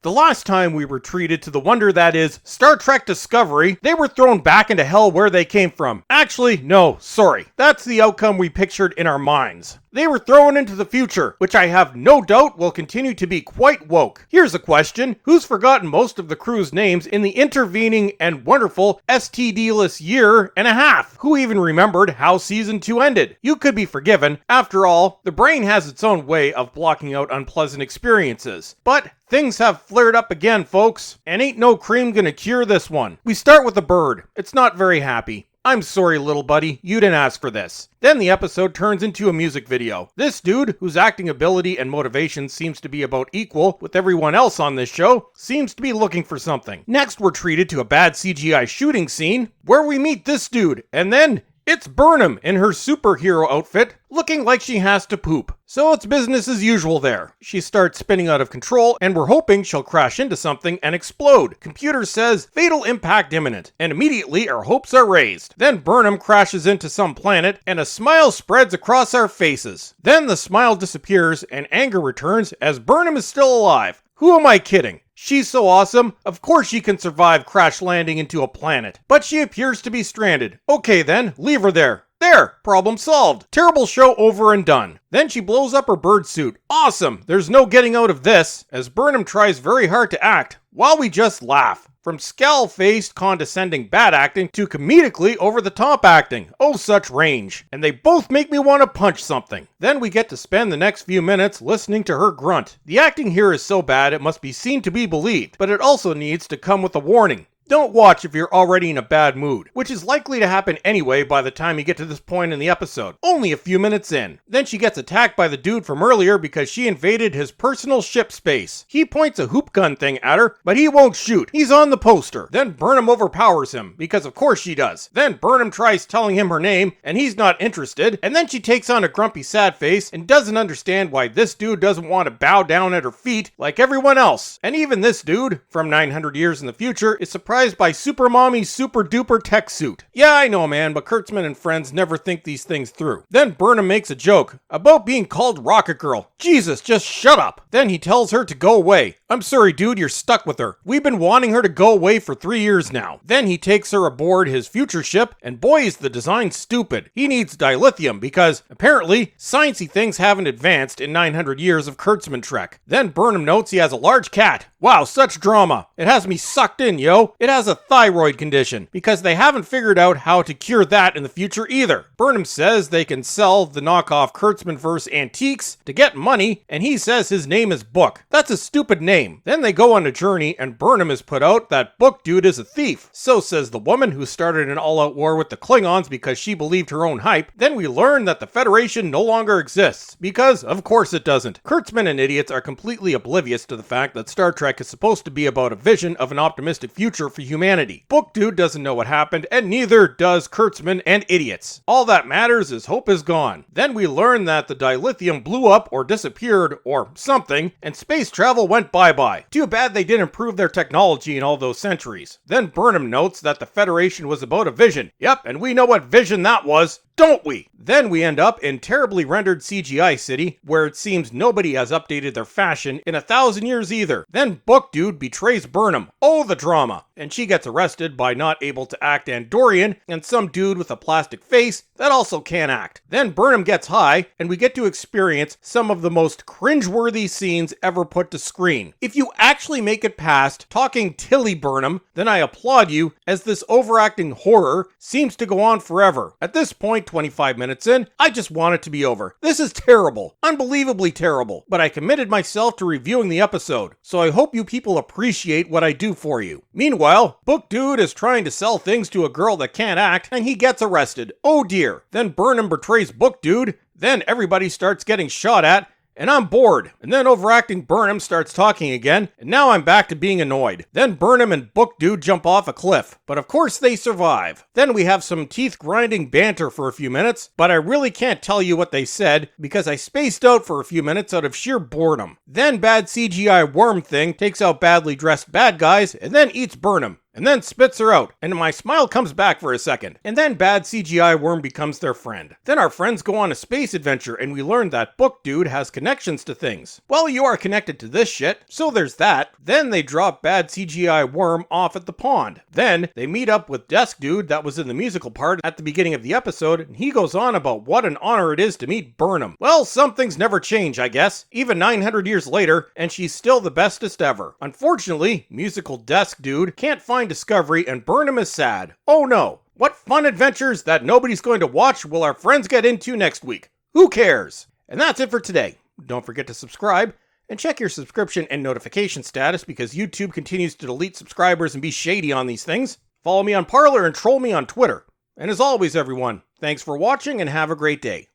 The last time we were treated to the wonder that is Star Trek Discovery, they were thrown back into hell where they came from. Actually, no, sorry. That's the outcome we pictured in our minds. They were thrown into the future, which I have no doubt will continue to be quite woke. Here's a question. Who's forgotten most of the crew's names in the intervening and wonderful STD-less year and a half? Who even remembered how Season 2 ended? You could be forgiven. After all, the brain has its own way of blocking out unpleasant experiences. But things have flared up again, folks, and ain't no cream gonna cure this one. We start with a bird. It's not very happy. I'm sorry, little buddy, you didn't ask for this. Then the episode turns into a music video. This dude, whose acting ability and motivation seems to be about equal with everyone else on this show, seems to be looking for something. Next, we're treated to a bad CGI shooting scene, where we meet this dude, and then it's Burnham in her superhero outfit, looking like she has to poop. So it's business as usual there. She starts spinning out of control, and we're hoping she'll crash into something and explode. Computer says, fatal impact imminent, and immediately our hopes are raised. Then Burnham crashes into some planet, and a smile spreads across our faces. Then the smile disappears, and anger returns as Burnham is still alive. Who am I kidding? She's so awesome, of course she can survive crash landing into a planet. But she appears to be stranded. Okay then, leave her there. There! Problem solved. Terrible show over and done. Then she blows up her bird suit. Awesome! There's no getting out of this, as Burnham tries very hard to act, while we just laugh. From scowl-faced, condescending bad acting to comedically over-the-top acting. Oh, such range. And they both make me want to punch something. Then we get to spend the next few minutes listening to her grunt. The acting here is so bad it must be seen to be believed, but it also needs to come with a warning. Don't watch if you're already in a bad mood, which is likely to happen anyway by the time you get to this point in the episode, only a few minutes in. Then she gets attacked by the dude from earlier because she invaded his personal ship space. He points a hoop gun thing at her, but he won't shoot. He's on the poster. Then Burnham overpowers him, because of course she does. Then Burnham tries telling him her name, and he's not interested, and then she takes on a grumpy sad face and doesn't understand why this dude doesn't want to bow down at her feet like everyone else. And even this dude, from 900 years in the future, is surprised by Super Mommy's super duper tech suit. Yeah, I know, man, but Kurtzman and friends never think these things through. Then Burnham makes a joke about being called Rocket Girl. Jesus, just shut up. Then he tells her to go away. I'm sorry, dude, you're stuck with her. We've been wanting her to go away for 3 years now. Then he takes her aboard his future ship, and boy is the design stupid. He needs dilithium because, apparently, sciencey things haven't advanced in 900 years of Kurtzman Trek. Then Burnham notes he has a large cat. Wow, such drama. It has me sucked in, yo. It has a thyroid condition, because they haven't figured out how to cure that in the future either. Burnham says they can sell the knockoff Kurtzman-verse antiques to get money, and he says his name is Book. That's a stupid name. Then they go on a journey, and Burnham is put out that Book Dude is a thief. So says the woman who started an all-out war with the Klingons because she believed her own hype. Then we learn that the Federation no longer exists, because of course it doesn't. Kurtzman and idiots are completely oblivious to the fact that Star Trek is supposed to be about a vision of an optimistic future for humanity. Book Dude doesn't know what happened, and neither does Kurtzman and idiots. All that matters is hope is gone. Then we learn that the dilithium blew up or disappeared or something, and space travel went bye-bye. Too bad they didn't improve their technology in all those centuries. Then Burnham notes that the Federation was about a vision. Yep, and we know what vision that was, don't we? Then we end up in terribly rendered CGI City, where it seems nobody has updated their fashion in 1,000 years either. Then Book Dude betrays Burnham. Oh, the drama! And she gets arrested by not able to act Andorian, and some dude with a plastic face that also can't act. Then Burnham gets high, and we get to experience some of the most cringeworthy scenes ever put to screen. If you actually make it past talking Tilly Burnham, then I applaud you, as this overacting horror seems to go on forever. At this point, 25 minutes in, I just want it to be over. This is terrible. Unbelievably terrible. But I committed myself to reviewing the episode, so I hope you people appreciate what I do for you. Meanwhile, Book Dude is trying to sell things to a girl that can't act, and he gets arrested. Oh dear. Then Burnham betrays Book Dude. Then everybody starts getting shot at, and I'm bored. And then overacting Burnham starts talking again, and now I'm back to being annoyed. Then Burnham and Book Dude jump off a cliff, but of course they survive. Then we have some teeth-grinding banter for a few minutes, but I really can't tell you what they said because I spaced out for a few minutes out of sheer boredom. Then bad CGI worm thing takes out badly dressed bad guys and then eats Burnham. and then spits her out, and my smile comes back for a second. And then bad CGI worm becomes their friend. Then our friends go on a space adventure, and we learn that book dude has connections to things. Well, you are connected to this shit, so there's that. Then they drop bad CGI worm off at the pond. Then they meet up with desk dude that was in the musical part at the beginning of the episode, and he goes on about what an honor it is to meet Burnham. Well, some things never change, I guess, even 900 years later, and she's still the bestest ever. Unfortunately, musical desk dude can't find Discovery, and Burnham is sad. Oh no! What fun adventures that nobody's going to watch will our friends get into next week? Who cares? And that's it for today. Don't forget to subscribe, and check your subscription and notification status because YouTube continues to delete subscribers and be shady on these things. Follow me on Parler and troll me on Twitter. And as always, everyone, thanks for watching and have a great day.